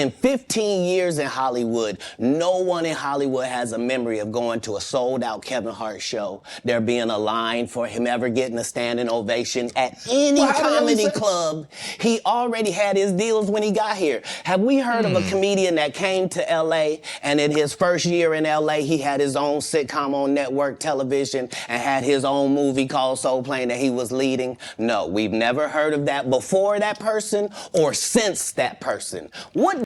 In 15 years in Hollywood, no one in Hollywood has a memory of going to a sold-out Kevin Hart show, there being a line for him ever getting a standing ovation at any comedy club. He already had his deals when he got here. Have we heard of a comedian that came to L.A. and in his first year in L.A. he had his own sitcom on network television and had his own movie called Soul Plane that he was leading? No, we've never heard of that before that person or since that person. What?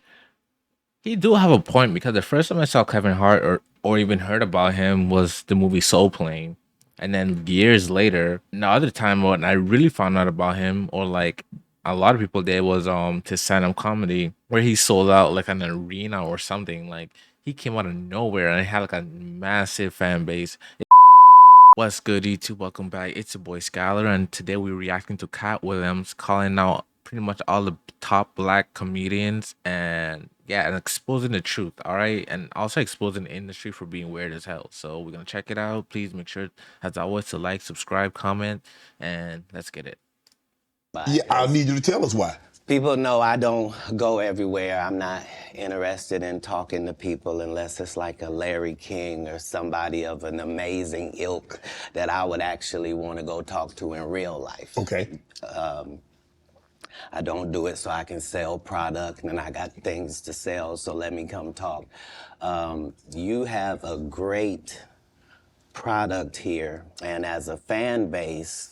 He do have a point, because the first time I saw Kevin Hart or even heard about him was the movie Soul Plane. And then years later, the other time when I really found out about him, or like a lot of people did, was to stand-up comedy, where he sold out like an arena or something. Like, he came out of nowhere and he had like a massive fan base. What's good, YouTube? Welcome back. It's your boy Schuyler, and today we're reacting to Katt Williams calling out pretty much all the top black comedians and exposing the truth, all right, and also exposing the industry for being weird as hell. So we're gonna check it out. Please make sure, as always, to like, subscribe, comment, and let's get it. Yeah, I need you to tell us why. People know I don't go everywhere. I'm not interested in talking to people unless it's like a Larry King or somebody of an amazing ilk that I would actually want to go talk to in real life. Okay. I don't do it so I can sell product, and I got things to sell, so let me come talk. You have a great product here, and as a fan base,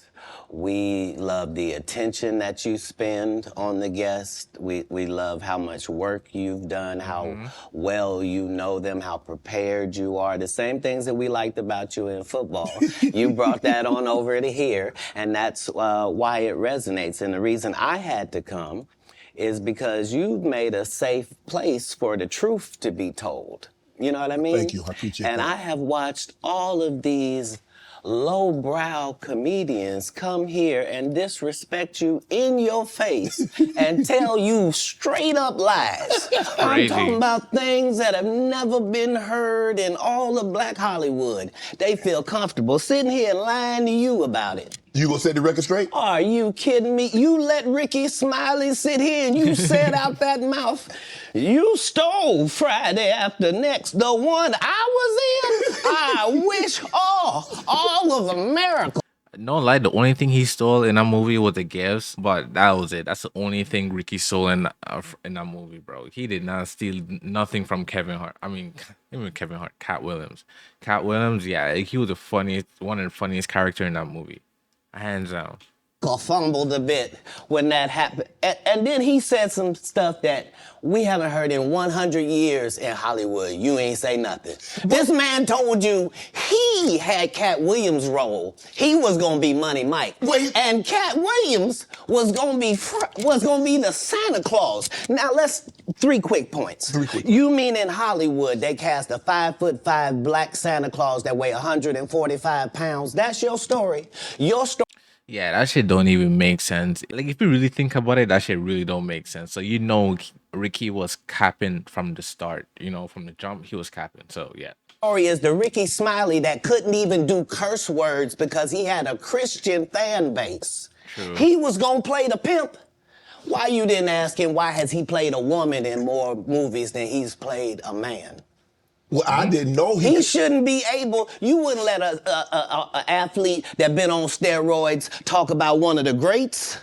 we love the attention that you spend on the guest. We love how much work you've done, how well you know them, how prepared you are. The same things that we liked about you in football. You brought that on over to here, and that's why it resonates. And the reason I had to come is because you've made a safe place for the truth to be told. You know what I mean? Thank you. I appreciate that. And I have watched all of these lowbrow comedians come here and disrespect you in your face and tell you straight up lies. I'm talking about things that have never been heard in all of Black Hollywood. They feel comfortable sitting here and lying to you about it. You gonna set the record straight? Are you kidding me? You let Rickey Smiley sit here and you said out that mouth, you stole Friday After Next, the one I was in. I wish all of America. No lie, the only thing he stole in that movie was the gifts, but that was it. That's the only thing Rickey stole in that movie, bro. He did not steal nothing from Kevin Hart. I mean, even Kevin Hart, Katt Williams. Katt Williams, yeah, he was one of the funniest characters in that movie. Hands down. Fumbled a bit when that happened. And then he said some stuff that we haven't heard in 100 years in Hollywood. You ain't say nothing. This man told you he had Katt Williams' role. He was gonna be Money Mike. And Katt Williams was gonna be the Santa Claus. Now three quick points. You mean in Hollywood they cast a 5'5" black Santa Claus that weigh 145 pounds? That's your story. Your story. Yeah, that shit don't even make sense. Like, if you really think about it, that shit really don't make sense. So, you know, Rickey was capping from the start. You know, from the jump, he was capping. So, yeah. Story is the Rickey Smiley that couldn't even do curse words because he had a Christian fan base. True. He was gonna play the pimp. Why you didn't ask him why has he played a woman in more movies than he's played a man? Well, I didn't know he shouldn't be able. You wouldn't let an athlete that been on steroids talk about one of the greats.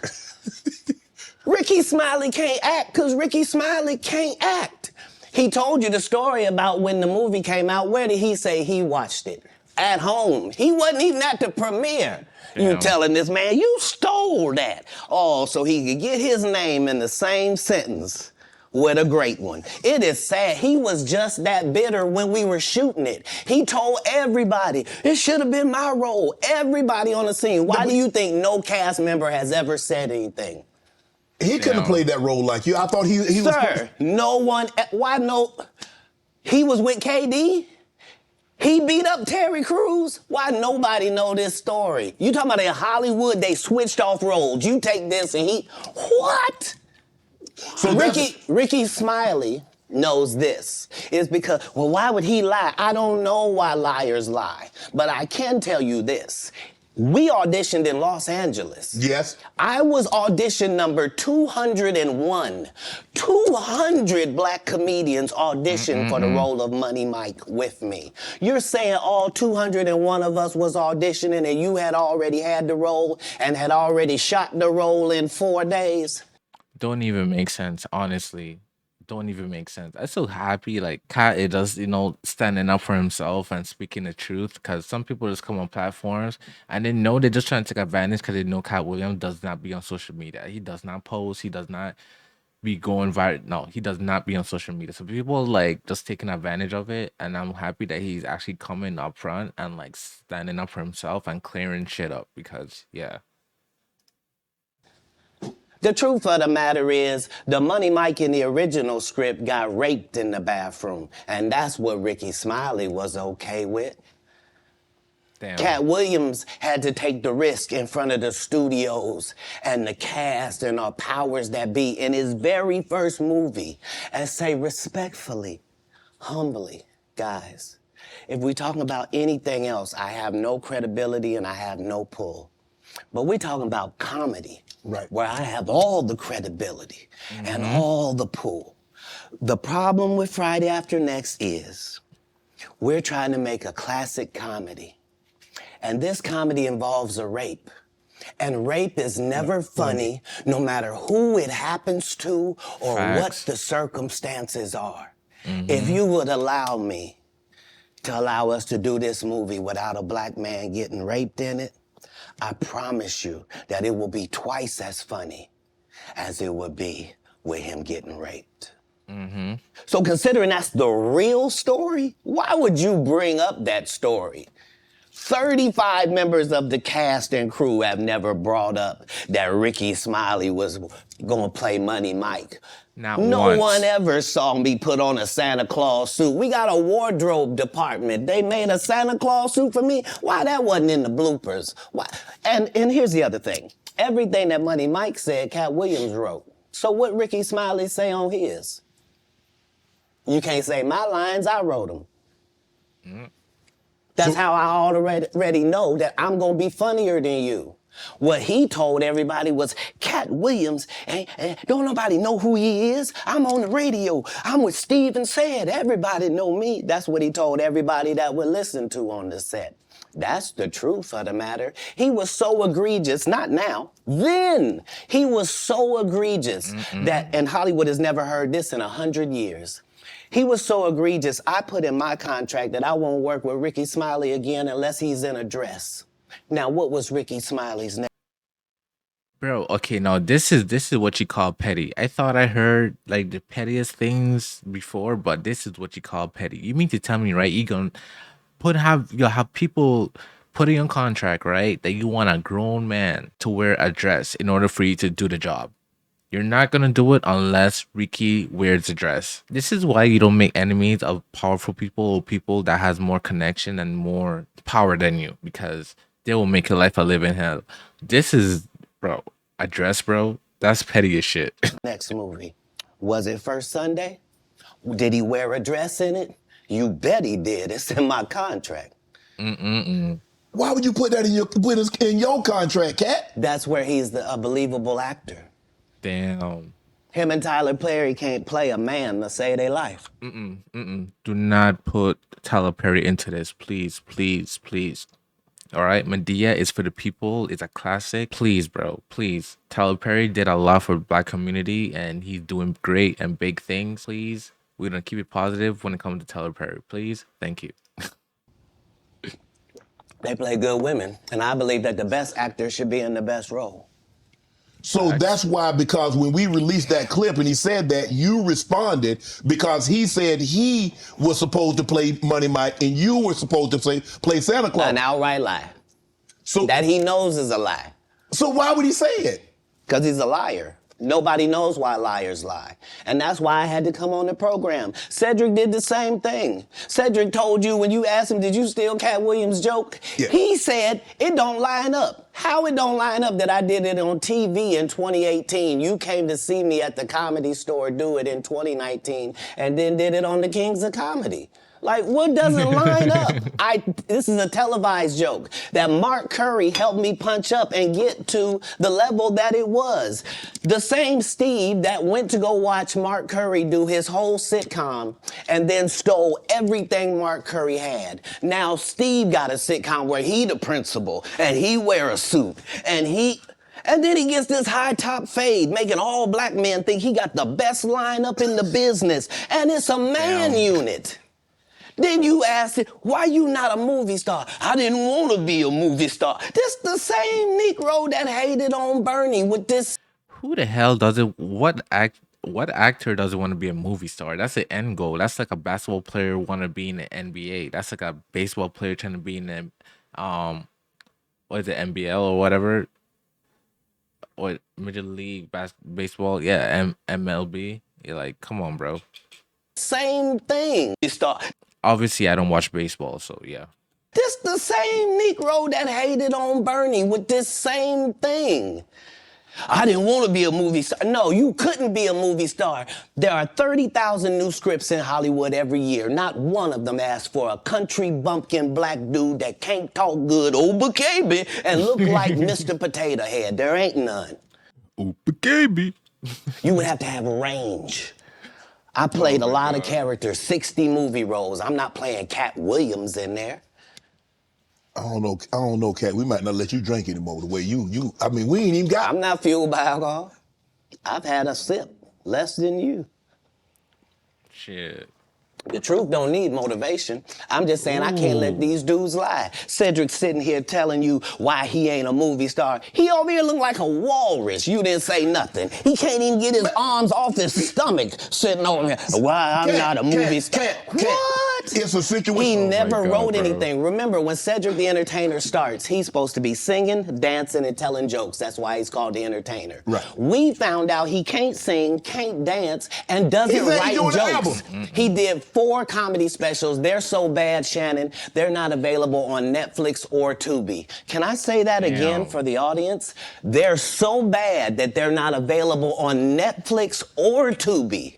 Rickey Smiley can't act because Rickey Smiley can't act. He told you the story about when the movie came out. Where did he say he watched it? At home. He wasn't even at the premiere. Damn. You telling this man, you stole that. Oh, so he could get his name in the same sentence with a great one. It is sad. He was just that bitter when we were shooting it. He told everybody, it should have been my role. Everybody on the scene. Why do you think no cast member has ever said anything? He couldn't have played that role like you. I thought he was... Sir, no one... Why no... He was with KD? He beat up Terry Crews? Why nobody know this story? You talking about in Hollywood, they switched off roles. You take this and he... What? So Rickey Smiley knows this. It's because, well, why would he lie? I don't know why liars lie. But I can tell you this. We auditioned in Los Angeles. Yes. I was audition number 201. 200 black comedians auditioned for the role of Money Mike with me. You're saying all 201 of us was auditioning and you had already had the role and had already shot the role in 4 days? Don't even make sense, honestly. Don't even make sense. I'm so happy, like, Katt is just, standing up for himself and speaking the truth. Because some people just come on platforms and they know they're just trying to take advantage because they know Katt Williams does not be on social media. He does not post. He does not be going viral. No, he does not be on social media. So people like just taking advantage of it. And I'm happy that he's actually coming up front and like standing up for himself and clearing shit up because, yeah. The truth of the matter is, the Money Mike in the original script got raped in the bathroom, and that's what Rickey Smiley was okay with. Damn. Katt Williams had to take the risk in front of the studios and the cast and our powers that be in his very first movie and say respectfully, humbly, guys, if we're talking about anything else, I have no credibility and I have no pull. But we're talking about comedy, right, where I have all the credibility and all the pull. The problem with Friday After Next is we're trying to make a classic comedy. And this comedy involves a rape. And rape is never funny, no matter who it happens to or what the circumstances are. If you would allow me to allow us to do this movie without a black man getting raped in it, I promise you that it will be twice as funny as it would be with him getting raped. So considering that's the real story, why would you bring up that story? 35 members of the cast and crew have never brought up that Rickey Smiley was gonna play Money Mike. No one ever saw me put on a Santa Claus suit. We got a wardrobe department. They made a Santa Claus suit for me. Why that wasn't in the bloopers? Why? And here's the other thing. Everything that Money Mike said, Katt Williams wrote. So what Rickey Smiley say on his? You can't say my lines, I wrote them. That's how I already know that I'm gonna be funnier than you. What he told everybody was, Katt Williams, don't nobody know who he is. I'm on the radio. I'm with Steve and Said. Everybody know me. That's what he told everybody that would listen to on the set. That's the truth of the matter. He was so egregious, not now, then. He was so egregious that, and Hollywood has never heard this in 100 years. He was so egregious, I put in my contract that I won't work with Rickey Smiley again unless he's in a dress. Now, what was Rickey Smiley's name? Bro, okay, now this is what you call petty. I thought I heard like the pettiest things before, but this is what you call petty. You mean to tell me, right? You gonna have people put in a contract, right? That you want a grown man to wear a dress in order for you to do the job. You're not gonna do it unless Rickey wears a dress. This is why you don't make enemies of powerful people or people that has more connection and more power than you, because they will make your life a living hell. This is, bro, a dress, bro. That's petty as shit. Next movie. Was it First Sunday? Did he wear a dress in it? You bet he did. It's in my contract. Why would you put that in your contract, Katt? That's where he's a believable actor. Damn. Him and Tyler Perry can't play a man to save their life. Do not put Tyler Perry into this, please, please, please. All right, Medea is for the people. It's a classic. Please, bro, please. Tyler Perry did a lot for the black community, and he's doing great and big things. Please, we're gonna keep it positive when it comes to Tyler Perry. Please, thank you. They play good women, and I believe that the best actor should be in the best role. So that's why, because when we released that clip and he said that, you responded because he said he was supposed to play Money Mike and you were supposed to play Santa Claus. An outright lie. So that he knows is a lie. So why would he say it? Because he's a liar. Nobody knows why liars lie. And that's why I had to come on the program. Cedric did the same thing. Cedric told you when you asked him, did you steal Katt Williams' joke? Yeah. He said, it don't line up. How it don't line up that I did it on TV in 2018? You came to see me at the Comedy Store do it in 2019 and then did it on the Kings of Comedy. Like, what doesn't line up? This is a televised joke that Mark Curry helped me punch up and get to the level that it was. The same Steve that went to go watch Mark Curry do his whole sitcom and then stole everything Mark Curry had. Now Steve got a sitcom where he the principal and he wear a suit and then he gets this high top fade, making all black men think he got the best lineup in the business. And it's a man unit. Then you ask it, why you not a movie star? I didn't want to be a movie star. This the same Negro that hated on Bernie with this. Who the hell doesn't? What actor doesn't want to be a movie star? That's the end goal. That's like a basketball player want to be in the NBA. That's like a baseball player trying to be in the what is it, NBL or whatever, or Major League Baseball? Yeah, MLB. You're like, come on, bro. Same thing. Obviously, I don't watch baseball, so yeah. This the same Negro that hated on Bernie with this same thing. I didn't want to be a movie star. No, you couldn't be a movie star. There are 30,000 new scripts in Hollywood every year. Not one of them asks for a country bumpkin black dude that can't talk good, oh, baby, and look like Mr. Potato Head. There ain't none. Oh, baby. You would have to have range. I played a lot of characters, 60 movie roles. I'm not playing Katt Williams in there. I don't know, Katt. We might not let you drink anymore the way I mean, we ain't even got. I'm not fueled by alcohol. I've had a sip, less than you. Shit. The truth don't need motivation. I'm just saying I can't let these dudes lie. Cedric sitting here telling you why he ain't a movie star. He over here look like a walrus. You didn't say nothing. He can't even get his arms off his stomach sitting over here. Why I'm not a movie star. What? It's a situation. He never God, wrote bro. anything. Remember, when Cedric the Entertainer starts, he's supposed to be singing, dancing, and telling jokes. That's why he's called the Entertainer. Right. We found out he can't sing, can't dance, and doesn't write jokes. He did 4 comedy specials. They're so bad, Shannon, they're not available on Netflix or Tubi. Can I say that again for the audience? They're so bad that they're not available on Netflix or Tubi.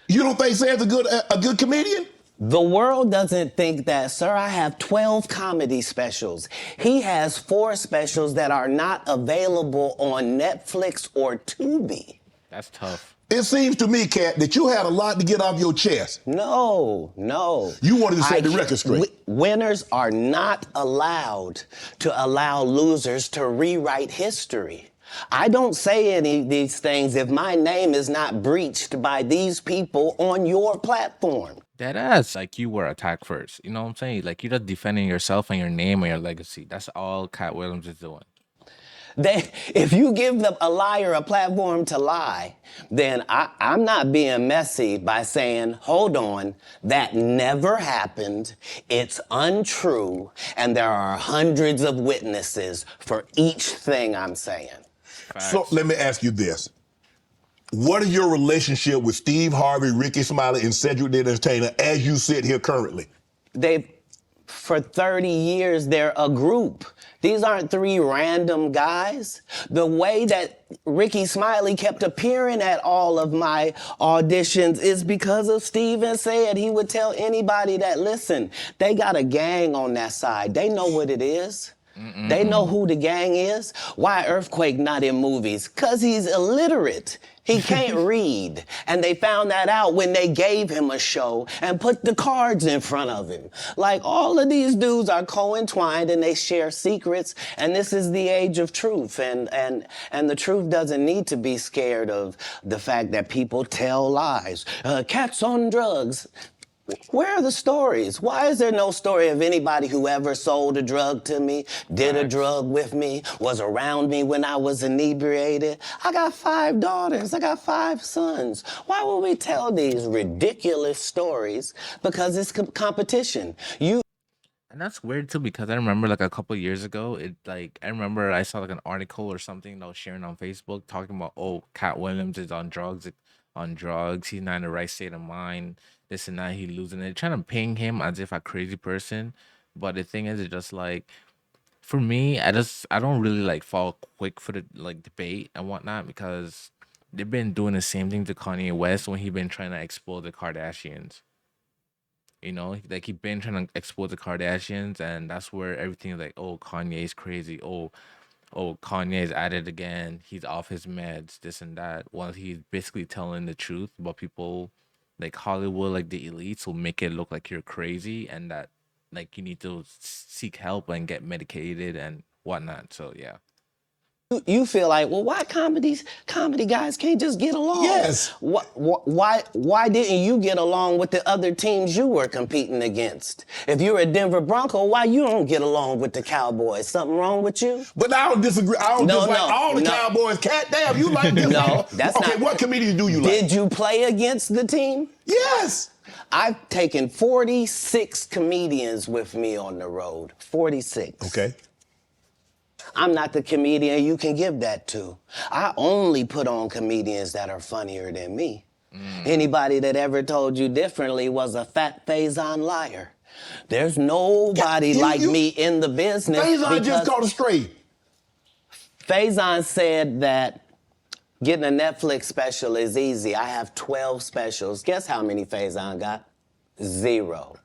You don't think Ced's a good comedian? The world doesn't think that, sir. I have 12 comedy specials. He has 4 specials that are not available on Netflix or Tubi. That's tough. It seems to me, Katt, that you had a lot to get off your chest. No. You wanted to set the record straight. Winners are not allowed to allow losers to rewrite history. I don't say any of these things if my name is not breached by these people on your platform. That ass, like you were attacked first. You know what I'm saying? Like you're just defending yourself and your name and your legacy. That's all Katt Williams is doing. If you give a liar a platform to lie, then I'm not being messy by saying, hold on, that never happened, it's untrue, and there are hundreds of witnesses for each thing I'm saying. Facts. So let me ask you this. What is your relationship with Steve Harvey, Rickey, Smiley, and Cedric the Entertainer as you sit here currently? For 30 years, they're a group. These aren't 3 random guys. The way that Rickey Smiley kept appearing at all of my auditions is because of Steven said he would tell anybody that, listen, they got a gang on that side. They know what it is. They know who the gang is. Why Earthquake not in movies? 'Cause he's illiterate. He can't read. And they found that out when they gave him a show and put the cards in front of him. Like, all of these dudes are co-entwined and they share secrets, and this is the age of truth. And the truth doesn't need to be scared of the fact that people tell lies. Katt's on drugs. Where are the stories? Why is there no story of anybody who ever sold a drug to me, did a drug with me, was around me when I was inebriated? I got 5 daughters. I got 5 sons. Why would we tell these ridiculous stories? Because it's competition. And that's weird too, because I remember like a couple of years ago, I remember I saw like an article or something that was sharing on Facebook talking about, oh, Katt Williams is on drugs, he's not in the right state of mind, this and that, he losing it, trying to ping him as if a crazy person. But the thing is, it's just like, for me, I don't really like fall quick for the like debate and whatnot, because they've been doing the same thing to Kanye West when he been trying to expose the Kardashians. You know, like he been trying to expose the Kardashians, and that's where everything is like, oh, Kanye's crazy. Oh, Kanye's at it again. He's off his meds, this and that. While he's basically telling the truth about people, like Hollywood, like the elites, will make it look like you're crazy and that like you need to seek help and get medicated and whatnot. So yeah. You feel like, well, why comedy guys can't just get along? Yes. Why didn't you get along with the other teams you were competing against? If you're a Denver Bronco, why you don't get along with the Cowboys? Something wrong with you? But I don't disagree. I don't dislike all the no. Cowboys. Katt, damn, you like this? No, that's okay, not. what comedians do you like? Did you play against the team? Yes. I've taken 46 comedians with me on the road. 46. Okay. I'm not the comedian you can give that to. I only put on comedians that are funnier than me. Anybody that ever told you differently was a fat Faison liar. There's nobody like me in the business. Faison just caught a straight. Faison said that getting a Netflix special is easy. I have 12 specials. Guess how many Faison got? 0.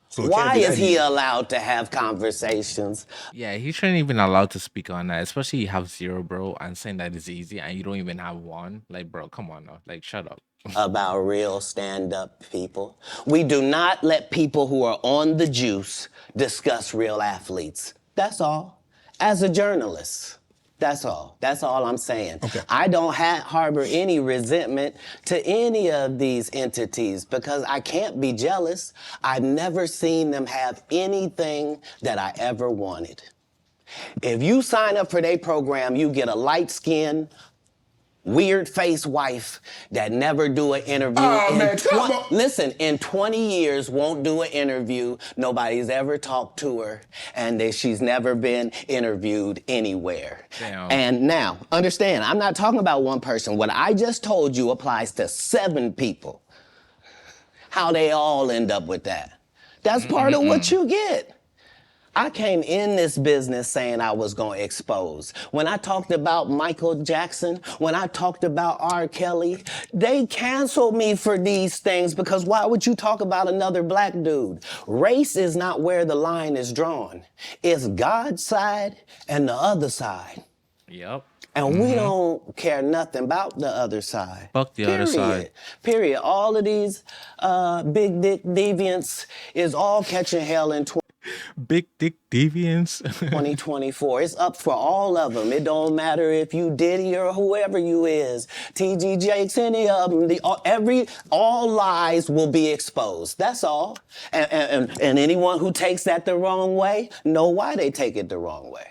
So it Why can't be is that he easy. allowed to have conversations Yeah, he shouldn't even allowed to speak on that, especially you have 0, bro, and saying that is easy and you don't even have 1. Like, bro, come on now. Like, shut up. about real stand-up people? We do not let people who are on the juice discuss real athletes. That's all. As a journalist. That's all. That's all I'm saying. Okay. I don't harbor any resentment to any of these entities because I can't be jealous. I've never seen them have anything that I ever wanted. If you sign up for their program, you get a light-skinned, weird-faced wife that never do an interview. Man, come on. Listen, in 20 years, won't do an interview. Nobody's ever talked to her, and she's never been interviewed anywhere. Damn. And now, understand, I'm not talking about one person. What I just told you applies to 7 people. How they all end up with that. That's part of what you get. I came in this business saying I was going to expose. When I talked about Michael Jackson, when I talked about R. Kelly, they canceled me for these things because why would you talk about another black dude? Race is not where the line is drawn. It's God's side and the other side. Yep. And we don't care nothing about the other side. Fuck the other side. Period. All of these big dick deviants is all catching hell in Big dick deviants. 2024. It's up for all of them. It don't matter if you Diddy or whoever you is. TG Jakes, any of them. All lies will be exposed. That's all. And anyone who takes that the wrong way, know why they take it the wrong way.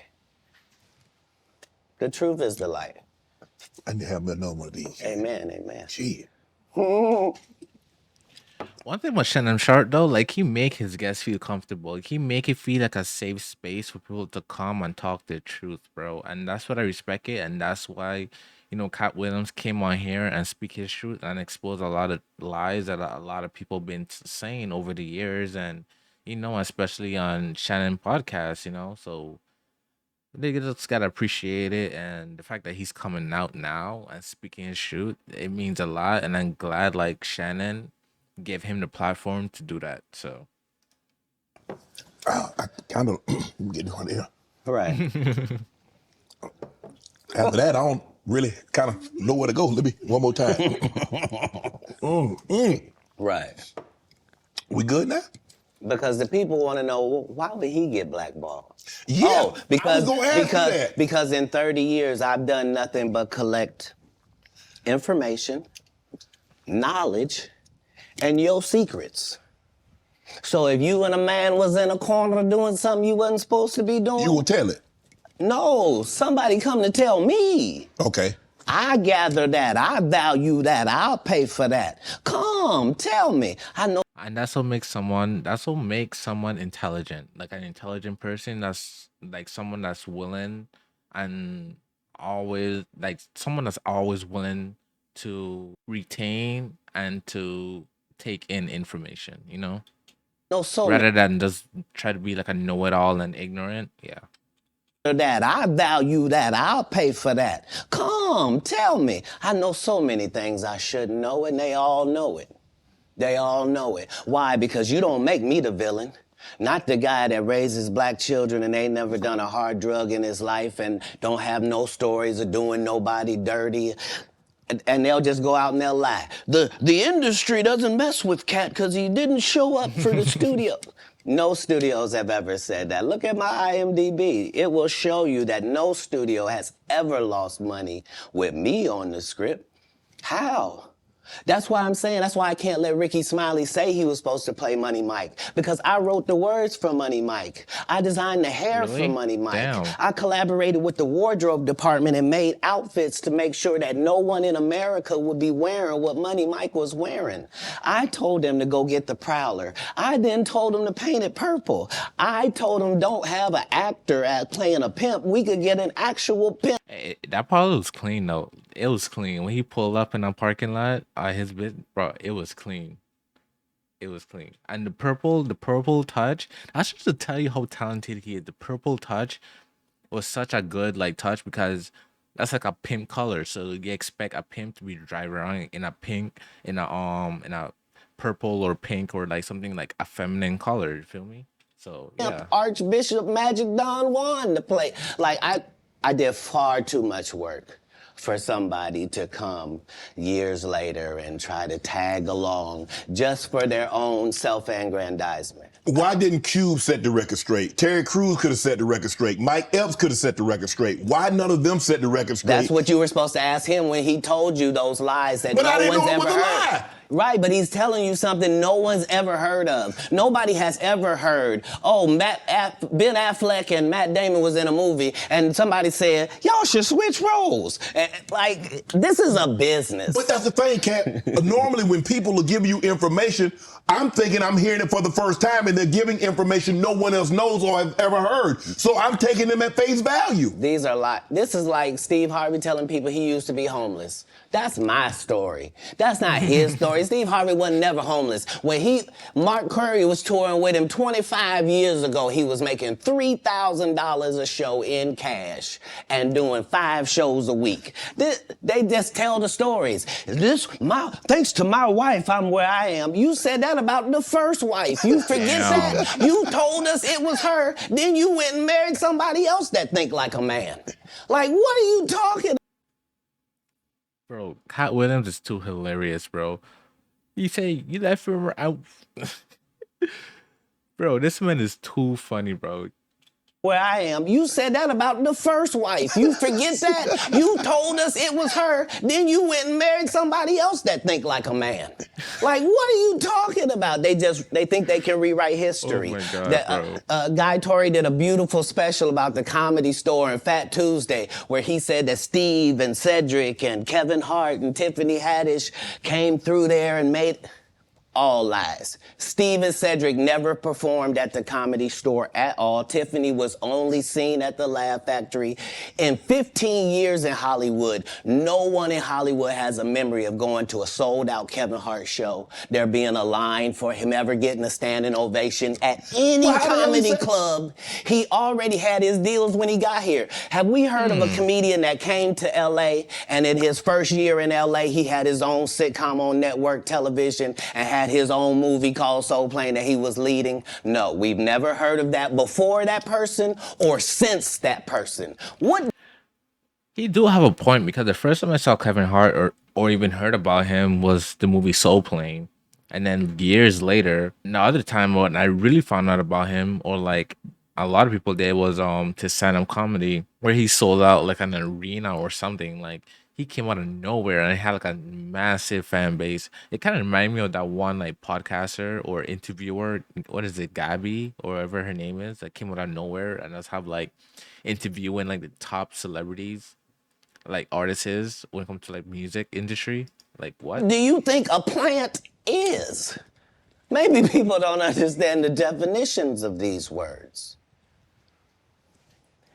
The truth is the light. I need to have another one of these. Amen, amen. Shit. One thing with Shannon Sharp though, like he make his guests feel comfortable. Like, he make it feel like a safe space for people to come and talk their truth, bro. And that's what I respect it. And that's why, Katt Williams came on here and speak his truth and expose a lot of lies that a lot of people been saying over the years. And, especially on Shannon podcast, so they just gotta appreciate it. And the fact that he's coming out now and speaking his truth, it means a lot. And I'm glad like Shannon give him the platform to do that. So I kind of getting on there. Right. After that, I don't really kind of know where to go. Let me one more time. Right. We good now? Because the people want to know, well, why would he get blackballed? Yeah, Oh, I was gonna ask you that. because in 30 years, I've done nothing but collect information, knowledge, and your secrets. So if you and a man was in a corner doing something you wasn't supposed to be doing, You will tell it. no, somebody come to tell me. Okay. I gather that, I value that, I'll pay for that. Come, tell me. I know. and that's what makes someone intelligent. Like an intelligent person, that's like someone that's willing and always like someone that's always willing to retain and to take in information, So rather than just try to be like a know-it-all and ignorant. Yeah. that, I value that, I'll pay for that. Come, tell me. I know so many things I shouldn't know, and they all know it. They all know it. Why? Because you don't make me the villain. Not the guy that raises black children and ain't never done a hard drug in his life and don't have no stories of doing nobody dirty. And they'll just go out and they'll lie. The industry doesn't mess with Katt because he didn't show up for the studio. No studios have ever said that. Look at my IMDb. It will show you that no studio has ever lost money with me on the script. How? That's why I'm saying, that's why I can't let Rickey Smiley say he was supposed to play Money Mike, because I wrote the words for Money Mike. I designed the hair for Money Mike. Damn. I collaborated with the wardrobe department and made outfits to make sure that no one in America would be wearing what Money Mike was wearing. I told them to go get the Prowler. I then told them to paint it purple. I told them don't have an actor playing a pimp. We could get an actual pimp. That part was clean though. It was clean when he pulled up in a parking lot. His bit, bro, it was clean. It was clean. And the purple touch. That's just to tell you how talented he is. The purple touch was such a good like touch because that's like a pimp color. So you expect a pimp to be driving around in a pink, in a purple or pink or like something like a feminine color. You feel me? So yeah. Archbishop Magic Don Juan to play. Like I did far too much work for somebody to come years later and try to tag along just for their own self-aggrandizement. Why didn't Cube set the record straight? Terry Crews could have set the record straight. Mike Epps could have set the record straight. Why none of them set the record straight? That's what you were supposed to ask him when he told you those lies that no one's ever heard. Right, but he's telling you something no one's ever heard of. Nobody has ever heard, oh, Ben Affleck and Matt Damon was in a movie, and somebody said, y'all should switch roles. Like, this is a business. But that's the thing, Katt. Normally, when people are giving you information, I'm thinking I'm hearing it for the first time, and they're giving information no one else knows or has ever heard. So I'm taking them at face value. These are this is like Steve Harvey telling people he used to be homeless. That's my story. That's not his story. Steve Harvey wasn't never homeless. When Mark Curry was touring with him 25 years ago, he was making $3,000 a show in cash and doing 5 shows a week. They just tell the stories. Thanks to my wife, I'm where I am. You said that about the first wife. You forget that? You told us it was her. Then you went and married somebody else that think like a man. Like, what are you talking about? Bro, Katt Williams is too hilarious, bro. You say you left him out. Bro, this man is too funny, bro. Where I am. You said that about the first wife. You forget that? You told us it was her. Then you went and married somebody else that think like a man. Like, what are you talking about? They think they can rewrite history. Oh my God, bro. Guy Torrey did a beautiful special about the Comedy Store and Fat Tuesday, where he said that Steve and Cedric and Kevin Hart and Tiffany Haddish came through there and made... All lies. Steve and Cedric never performed at the Comedy Store at all. Tiffany was only seen at the Laugh Factory. In 15 years in Hollywood, no one in Hollywood has a memory of going to a sold-out Kevin Hart show, there being a line for him ever getting a standing ovation at any comedy club. He already had his deals when he got here. Have we heard of a comedian that came to L.A. and in his first year in L.A. he had his own sitcom on network television and had his own movie called Soul Plane that he was leading? No, we've never heard of that before that person or since that person. What? He do have a point because the first time I saw Kevin Hart or even heard about him was the movie Soul Plane. And then years later, the other time when I really found out about him, or like a lot of people did, was to stand-up comedy, where he sold out like an arena or something. Like, he came out of nowhere and had like a massive fan base. It kind of reminded me of that one like podcaster or interviewer, what is it, Gabby or whatever her name is, that came out of nowhere and just have like interviewing like the top celebrities, like artists when it comes to like music industry. Like, what do you think a plant is? Maybe people don't understand the definitions of these words.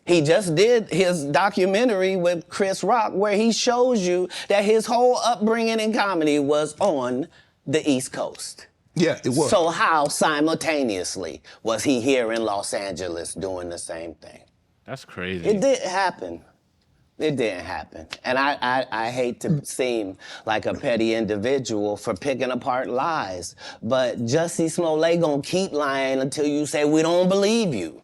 He just did his documentary with Chris Rock where he shows you that his whole upbringing in comedy was on the East Coast. Yeah, it was. So how simultaneously was he here in Los Angeles doing the same thing? That's crazy. It did happen. It didn't happen. And I hate to seem like a petty individual for picking apart lies, but Jussie Smollett gonna keep lying until you say we don't believe you.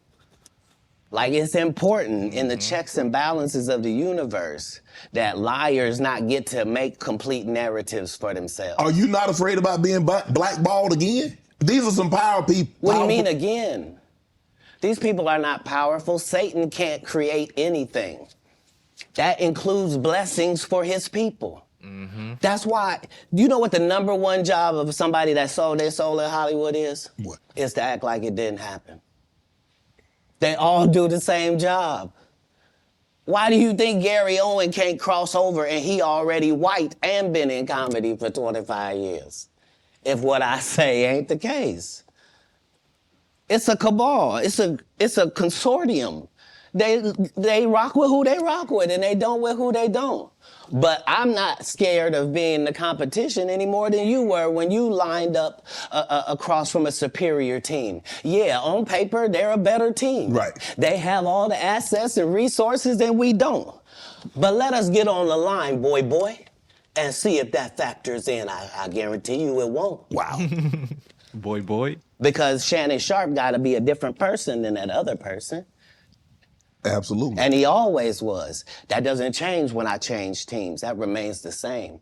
Like, it's important in the checks and balances of the universe that liars not get to make complete narratives for themselves. Are you not afraid about being blackballed again? These are some power people. What do you mean again? These people are not powerful. Satan can't create anything. That includes blessings for his people. That's why, you know what the number one job of somebody that sold their soul in Hollywood is? What? Is to act like it didn't happen. They all do the same job. Why do you think Gary Owen can't cross over and he already white and been in comedy for 25 years? If what I say ain't the case. It's a cabal. It's a consortium. They rock with who they rock with and they don't with who they don't. But I'm not scared of being the competition any more than you were when you lined up across from a superior team. Yeah, on paper, they're a better team. Right. They have all the assets and resources and we don't. But let us get on the line, boy, and see if that factors in. I guarantee you it won't. Wow. Boy. Because Shannon Sharp got to be a different person than that other person. Absolutely. And he always was. That doesn't change when I change teams. That remains the same.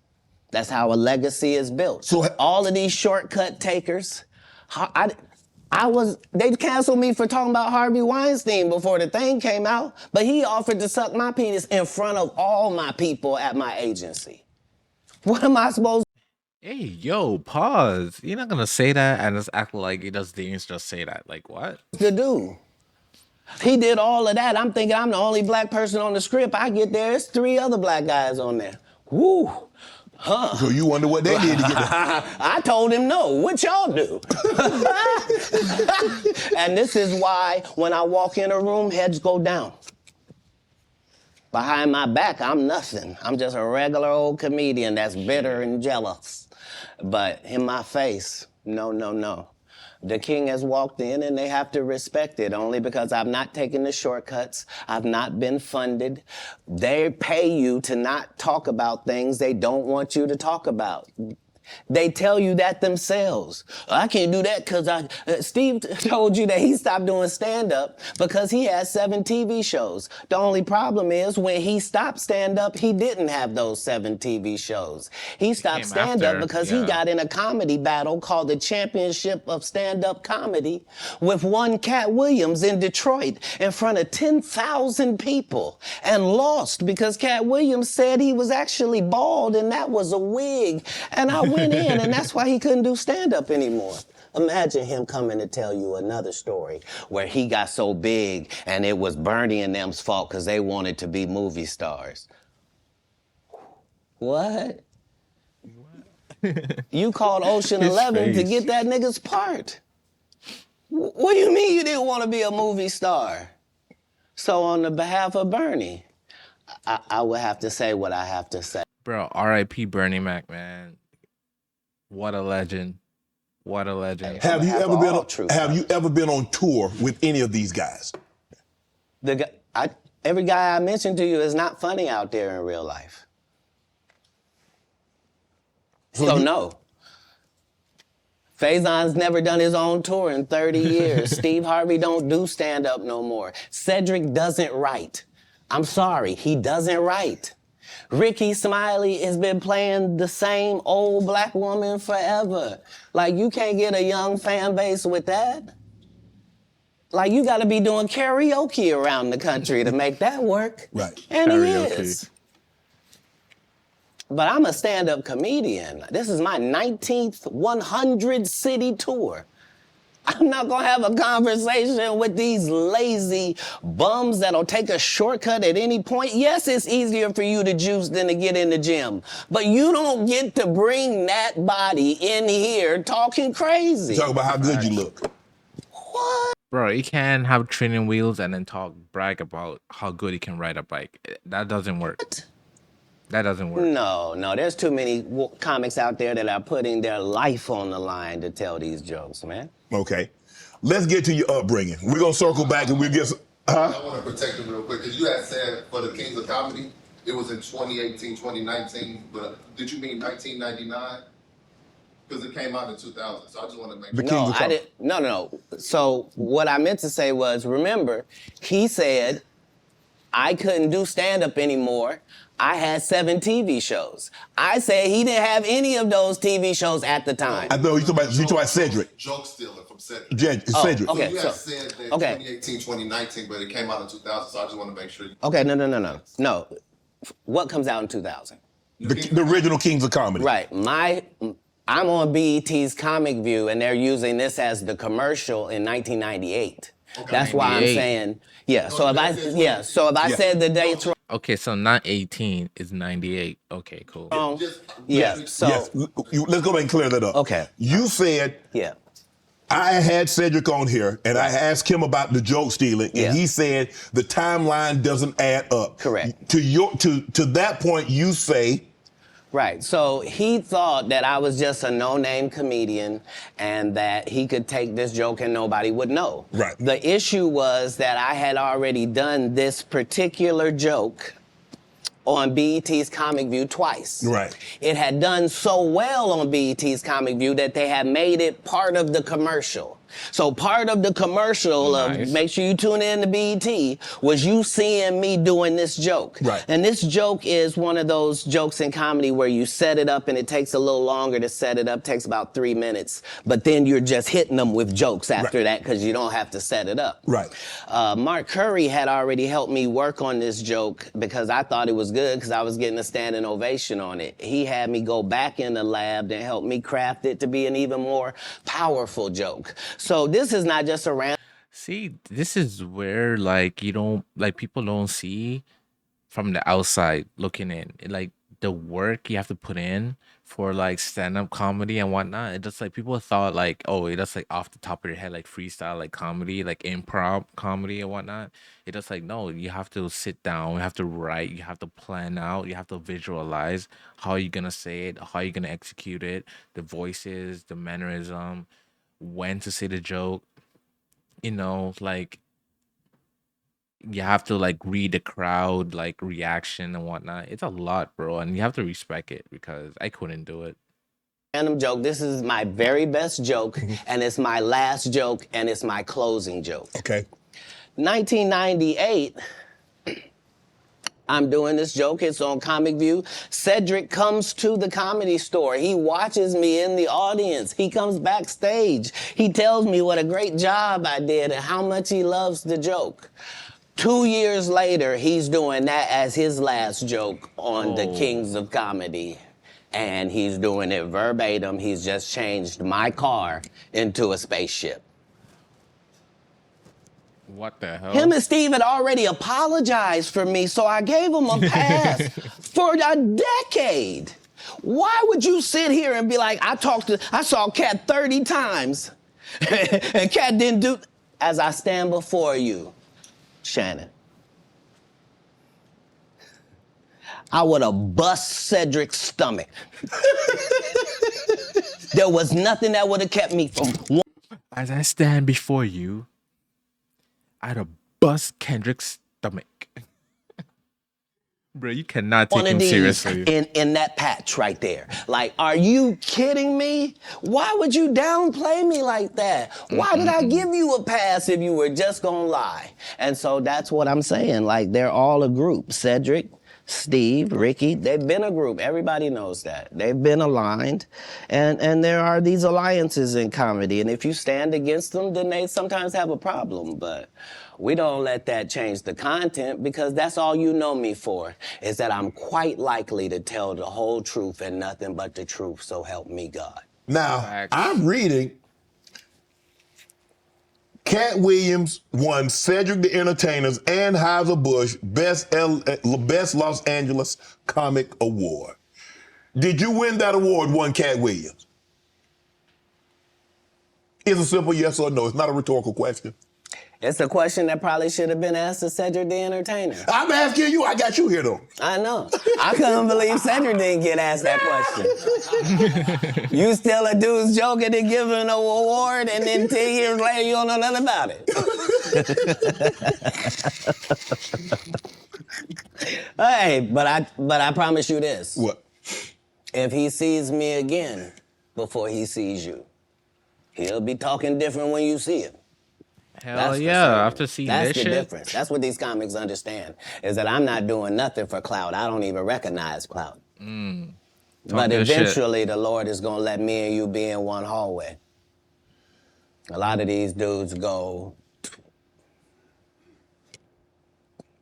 That's how a legacy is built. So all of these shortcut takers, they canceled me for talking about Harvey Weinstein before the thing came out, but he offered to suck my penis in front of all my people at my agency. What am I supposed Hey, yo, pause. You're not gonna say that and just act like it does things, just say that. Like, what? to do? He did all of that. I'm thinking I'm the only black person on the script. I get there, it's 3 other black guys on there. Woo. Huh. So you wonder what they did to get there. I told him no. What y'all do? And this is why when I walk in a room, heads go down. Behind my back, I'm nothing. I'm just a regular old comedian that's bitter and jealous. But in my face, no. The king has walked in and they have to respect it only because I've not taken the shortcuts. I've not been funded. They pay you to not talk about things they don't want you to talk about. They tell you that themselves. I can't do that because Steve told you that he stopped doing stand-up because he had 7 TV shows. The only problem is when he stopped stand-up, he didn't have those 7 TV shows. He stopped stand-up because he got in a comedy battle called the Championship of Stand-Up Comedy with one Katt Williams in Detroit in front of 10,000 people and lost because Katt Williams said he was actually bald and that was a wig. And I went in, and that's why he couldn't do stand-up anymore. Imagine him coming to tell you another story where he got so big and it was Bernie and them's fault because they wanted to be movie stars. What? You called Ocean 11 to get that nigga's part. What do you mean you didn't want to be a movie star? So on the behalf of Bernie, I would have to say what I have to say. Bro, R.I.P. Bernie Mac, man. What a legend. What a legend. Have you ever been on tour with any of these guys? Every guy I mentioned to you is not funny out there in real life. So no. Faison's never done his own tour in 30 years. Steve Harvey don't do stand-up no more. Cedric doesn't write. I'm sorry, he doesn't write. Rickey Smiley has been playing the same old black woman forever. Like, you can't get a young fan base with that. Like, you gotta be doing karaoke around the country to make that work. Right. And Karaoke. he is. But I'm a stand-up comedian. This is my 19th 100-city tour. I'm not gonna have a conversation with these lazy bums that'll take a shortcut at any point. Yes, it's easier for you to juice than to get in the gym, but you don't get to bring that body in here talking crazy. Talk about how good you look. What? Bro, he can have training wheels and then brag about how good he can ride a bike. That doesn't work. That doesn't work. No, there's too many comics out there that are putting their life on the line to tell these jokes, man. Okay. Let's get to your upbringing. We're going to circle back and we'll get some... I want to protect him real quick because you had said for the Kings of Comedy, it was in 2018, 2019, but did you mean 1999? Because it came out in 2000, so I just want to make sure. No, I didn't. No. So what I meant to say was, remember, he said I couldn't do stand-up anymore. I had 7 TV shows. I said he didn't have any of those TV shows at the time. I know you talking about Cedric. Joke stealing from Cedric. Cedric. Okay, So you so- had said that okay. 2018, 2019, but it came out in 2000, so I just want to make sure. Okay, no. What comes out in 2000? The original Kings of Comedy. Right. I'm on BET's Comic View, and they're using this as the commercial in 1998. Okay. That's why I'm 98. saying, so if I said the dates wrong, Okay, so not 18 is 98. Okay, cool. Yes. Let's go back and clear that up. Okay. You said yeah. I had Cedric on here, and I asked him about the joke stealing, and Yeah. he said the timeline doesn't add up. Correct. To that point, you say. Right. So he thought that I was just a no-name comedian and that he could take this joke and nobody would know. Right. The issue was that I had already done this particular joke on BET's Comic View twice. Right. It had done so well on BET's Comic View that they had made it part of the commercial. So part of the commercial Nice. of make sure you tune in to BET was you seeing me doing this joke. Right. And this joke is one of those jokes in comedy where you set it up and it takes a little longer to set it up, takes about 3 minutes. But then you're just hitting them with jokes after that because you don't have to set it up. Right. Mark Curry had already helped me work on this joke because I thought it was good because I was getting a standing ovation on it. He had me go back in the lab and help me craft it to be an even more powerful joke. So this is not just a random. See, this is where people don't see from the outside looking in. Like the work you have to put in for like stand-up comedy and whatnot. It just like people thought like, oh, it just like off the top of your head, like freestyle, like comedy, like improv comedy and whatnot. It just like, no, you have to sit down, you have to write, you have to plan out, you have to visualize how you're gonna say it, how you're gonna execute it, the voices, the mannerism, when to say the joke, like you have to like read the crowd like reaction and whatnot. It's a lot, bro, and you have to respect it because I couldn't do it. Random joke. This is my very best joke, and it's my last joke, and it's my closing joke. Okay. 1998, I'm doing this joke. It's on Comic View. Cedric comes to the Comedy Store. He watches me in the audience. He comes backstage. He tells me what a great job I did and how much he loves the joke. 2 years later, he's doing that as his last joke on the Kings of Comedy. And he's doing it verbatim. He's just changed my car into a spaceship. What the hell? Him and Steve had already apologized for me, so I gave him a pass for a decade. Why would you sit here and be like, I saw Katt 30 times, and Katt didn't do, as I stand before you, Shannon, I would have bust Cedric's stomach. There was nothing that would have kept me from. As I stand before you, I'd have bust Kendrick's stomach. Bro, you cannot take One him of these seriously. in that patch right there. Like, are you kidding me? Why would you downplay me like that? Why did I give you a pass if you were just gonna lie? And so that's what I'm saying. Like, they're all a group. Cedric, Steve, Rickey, they've been a group. Everybody knows that. They've been aligned. And there are these alliances in comedy. And if you stand against them, then they sometimes have a problem. But we don't let that change the content because that's all you know me for, is that I'm quite likely to tell the whole truth and nothing but the truth, so help me God. Now, Facts. I'm reading Katt Williams won Cedric the Entertainer's Anheuser-Busch Best Los Angeles Comic Award. Did you win that award, won Katt Williams? It's a simple yes or no. It's not a rhetorical question. It's a question that probably should have been asked to Cedric the Entertainer. I'm asking you. I got you here, though. I know. I couldn't believe Cedric didn't get asked that question. You steal a dude's joke and then give him an award, and then 10 years later you don't know nothing about it. Hey, but I promise you this. What? If he sees me again before he sees you, he'll be talking different when you see him. Hell That's for yeah! certain. After seeing That's this the shit, difference. That's what these comics understand, is that I'm not doing nothing for clout. I don't even recognize clout. But good shit. eventually the Lord is gonna let me and you be in one hallway. A lot of these dudes go,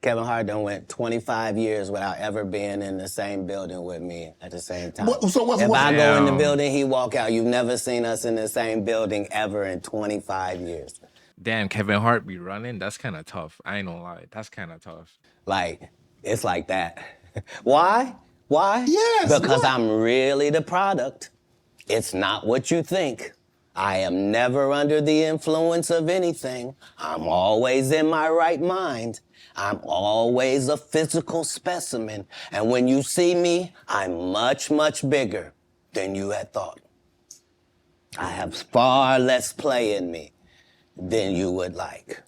Kevin Hart done went 25 years without ever being in the same building with me at the same time. If I go in the Damn. building, he walk out. You've never seen us in the same building ever in 25 years. Damn, Kevin Hart be running. That's kind of tough. I ain't gonna lie. That's kind of tough. Like, it's like that. Why? Why? Yes, Because why? I'm really the product. It's not what you think. I am never under the influence of anything. I'm always in my right mind. I'm always a physical specimen. And when you see me, I'm much, much bigger than you had thought. I have far less play in me than you would like.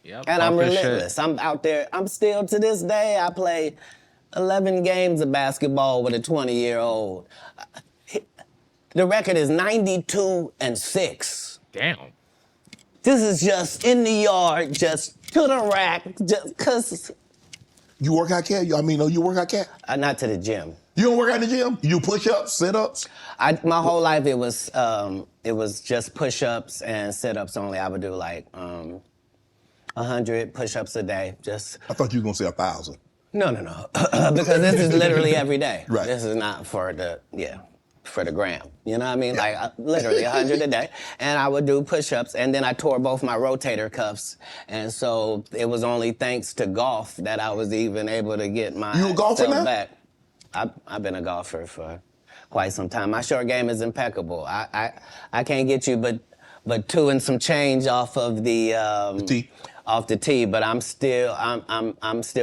Yep. And I'm talk good shit. relentless. I'm out there. I'm still, to this day, I play 11 games of basketball with a 20-year-old. The record is 92-6. Damn. This is just in the yard, just to the rack, just cause. You work out, Cat? You work out, Cat? Not to the gym. You don't work out in the gym? You do push-ups, sit-ups? My whole life it was just push-ups and sit-ups only. I would do like 100 push-ups a day. Just I thought you were gonna say 1,000. no, because this is literally every day. Right. This is not for the gram. You know what I mean? Like literally 100 a day. And I would do push-ups, and then I tore both my rotator cuffs. And so it was only thanks to golf that I was even able to get my You a golfer now? back. I've been a golfer for quite some time. My short game is impeccable. I can't get you but 2 and some change off of the tee. Off the tee, but I'm still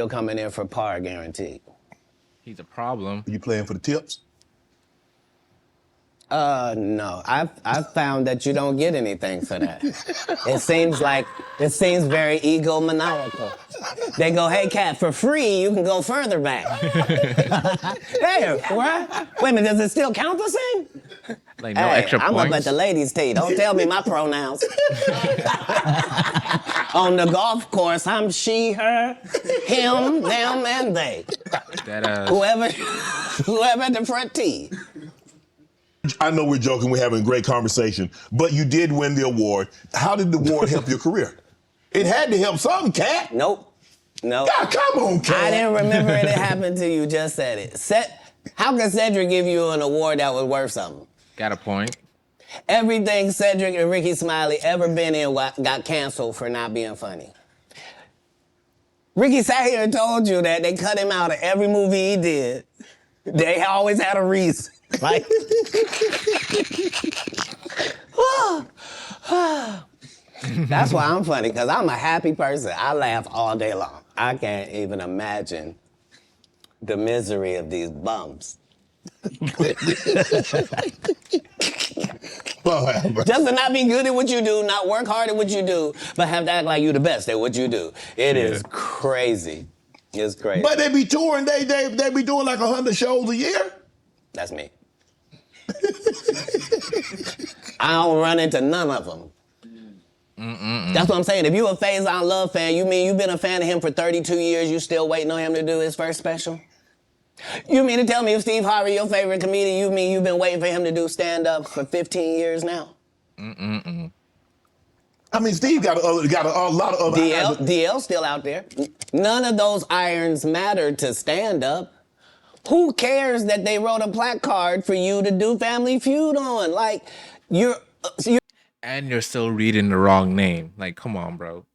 coming in for par guaranteed. He's a problem. You playing for the tips? No. I've found that you don't get anything for that. It seems very egomaniacal. They go, hey, Katt, for free, you can go further back. Hey, what? Wait a minute, does it still count the same? Like no Hey, extra I'm points. up at the ladies' tee. Don't tell me my pronouns. On the golf course, I'm she, her, him, them, and they. That Whoever at the front tee. I know we're joking, we're having a great conversation, but you did win the award. How did the award help your career? It had to help something, Katt. Nope. God, come on, Katt. I didn't remember it happened till you just said it. How can Cedric give you an award that was worth something? got a point. Everything Cedric and Rickey Smiley ever been in got canceled for not being funny. Rickey sat here and told you that they cut him out of every movie he did. They always had a reason. Like, that's why I'm funny, because I'm a happy person. I laugh all day long. I can't even imagine the misery of these bums. Just to not be good at what you do, not work hard at what you do, but have to act like you the best at what you do. It is crazy. It's crazy. But they be touring, they be doing like 100 shows a year. That's me. I don't run into none of them. That's what I'm saying. If you a Faison Love fan, you mean you've been a fan of him for 32 years, you still waiting on him to do his first special? You mean to tell me if Steve Harvey, your favorite comedian, you mean you've been waiting for him to do stand-up for 15 years now? I mean, Steve got a lot of other DL's still out there. None of those irons matter to stand-up. Who cares that they wrote a placard for you to do Family Feud on? Like, you're And you're still reading the wrong name. Like, come on, bro.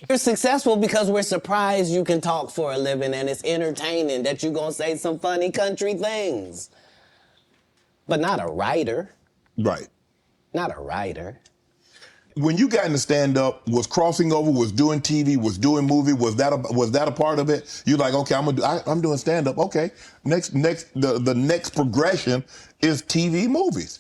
You're successful because we're surprised you can talk for a living and it's entertaining that you're gonna say some funny country things. But not a writer. Right. Not a writer. When you got into stand-up, was crossing over, was doing TV, was doing movie, was that a part of it? You're like, okay, I'm doing stand-up. Okay, the next progression is TV movies.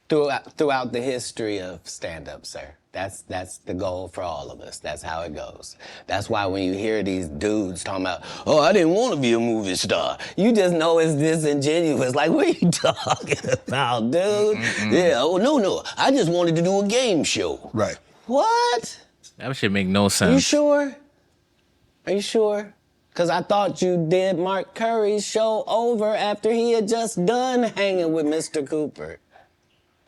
throughout the history of stand-up, sir. That's the goal for all of us. That's how it goes. That's why when you hear these dudes talking about, oh, I didn't want to be a movie star, you just know it's disingenuous. Like, what are you talking about, dude? Yeah, oh, no, I just wanted to do a game show. Right. What? That should make no sense. Are you sure? Are you sure? Because I thought you did Mark Curry's show over after he had just done hanging with Mr. Cooper.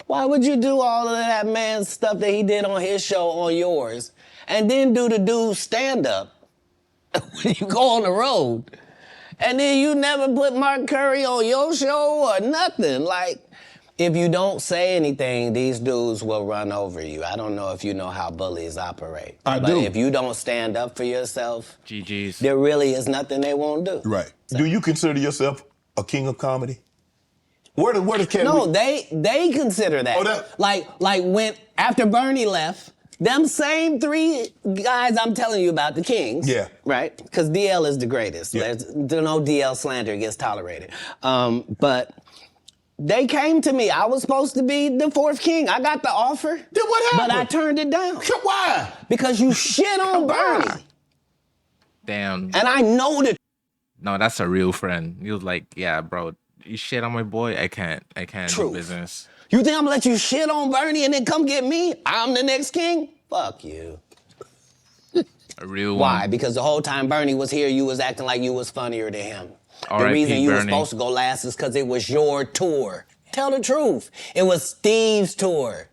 Why would you do all of that man's stuff that he did on his show on yours and then do the dude's stand-up when you go on the road? And then you never put Mark Curry on your show or nothing. Like, if you don't say anything, these dudes will run over you. I don't know if you know how bullies operate. I but do. If you don't stand up for yourself, GG's. there really is nothing they won't do. Right. Do you consider yourself a king of comedy? Where does Katt? No, they consider that. Oh, that. Like when after Bernie left, them same three guys I'm telling you about, the Kings. Yeah. Right? Because DL is the greatest. Yeah. There's no DL slander gets tolerated. But they came to me. I was supposed to be the fourth king. I got the offer. Then what happened? But I turned it down. Why? Because you shit on Bernie. Damn. And I know the No, that's a real friend. He was like, yeah, bro, you shit on my boy. I can't Truth. do business. You think I'm gonna let you shit on Bernie and then come get me? I'm the next king? Fuck you. A real one. Why? Because the whole time Bernie was here, you was acting like you was funnier than him. The R.I.P. reason you were Bernie. supposed to go last is because it was your tour. Tell the truth. It was Steve's tour.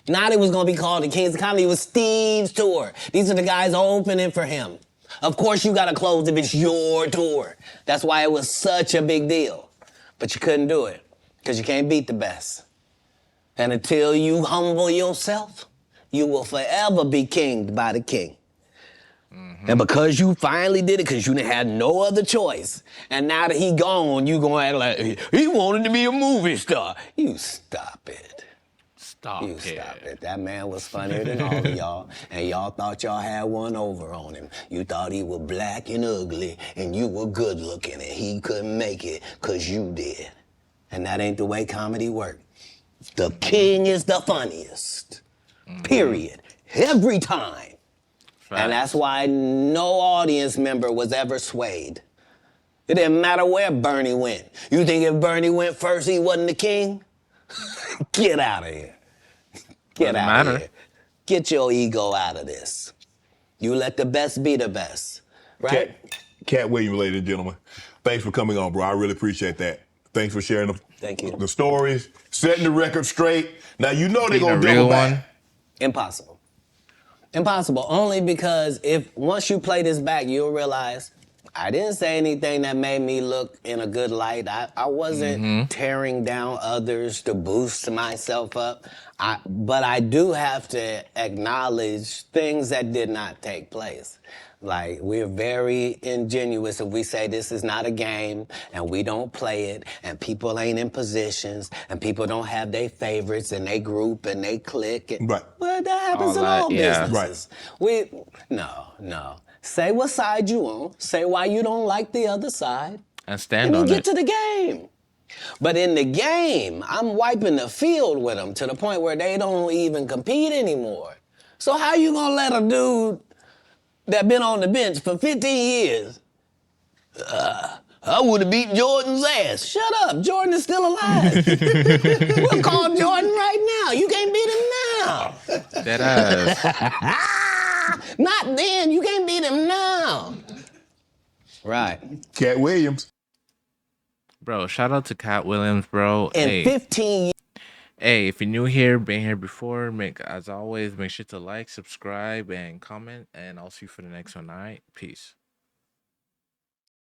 Not it was gonna be called the Kings of Comedy, it was Steve's tour. These are the guys opening for him. Of course you gotta close if it's your tour. That's why it was such a big deal. But you couldn't do it, because you can't beat the best. And until you humble yourself, you will forever be kinged by the king. And because you finally did it, because you didn't have no other choice, and now that he gone, you gonna act like he wanted to be a movie star. You stop it. Stop You it. stop it. That man was funnier than all of y'all, and y'all thought y'all had one over on him. You thought he was black and ugly, and you were good looking, and he couldn't make it because you did. And that ain't the way comedy works. The king is the funniest. Period. Every time. And that's why no audience member was ever swayed. It didn't matter where Bernie went. You think if Bernie went first, he wasn't the king? Get out of here. Get Doesn't out matter. of here. Get your ego out of this. You let the best be the best. Right? Katt Williams, ladies and gentlemen. Thanks for coming on, bro. I really appreciate that. Thanks for sharing Thank you. the stories, setting the record straight. Now you know they're Being a gonna double real back. one. Impossible. Impossible. Only because once you play this back, you'll realize I didn't say anything that made me look in a good light. I wasn't tearing down others to boost myself up. But I do have to acknowledge things that did not take place. Like, we're very ingenuous if we say this is not a game and we don't play it and people ain't in positions and people don't have their favorites and they group and they click. Right. Well, that happens in All that, all yeah. businesses. No. Say what side you on. Say why you don't like the other side. And stand And then on get it. to the game. But in the game, I'm wiping the field with them to the point where they don't even compete anymore. So how you gonna let a dude that been on the bench for 15 years, I would have beat Jordan's ass. Shut up, Jordan is still alive. We'll call Jordan right now. You can't beat him now. Dead ass. Not then, you can't beat him now. Right. Katt Williams. Bro, shout out to Katt Williams, bro. In Hey. 15 years. Hey, if you're new here, been here before, as always, make sure to like, subscribe, and comment, and I'll see you for the next one. All right, peace.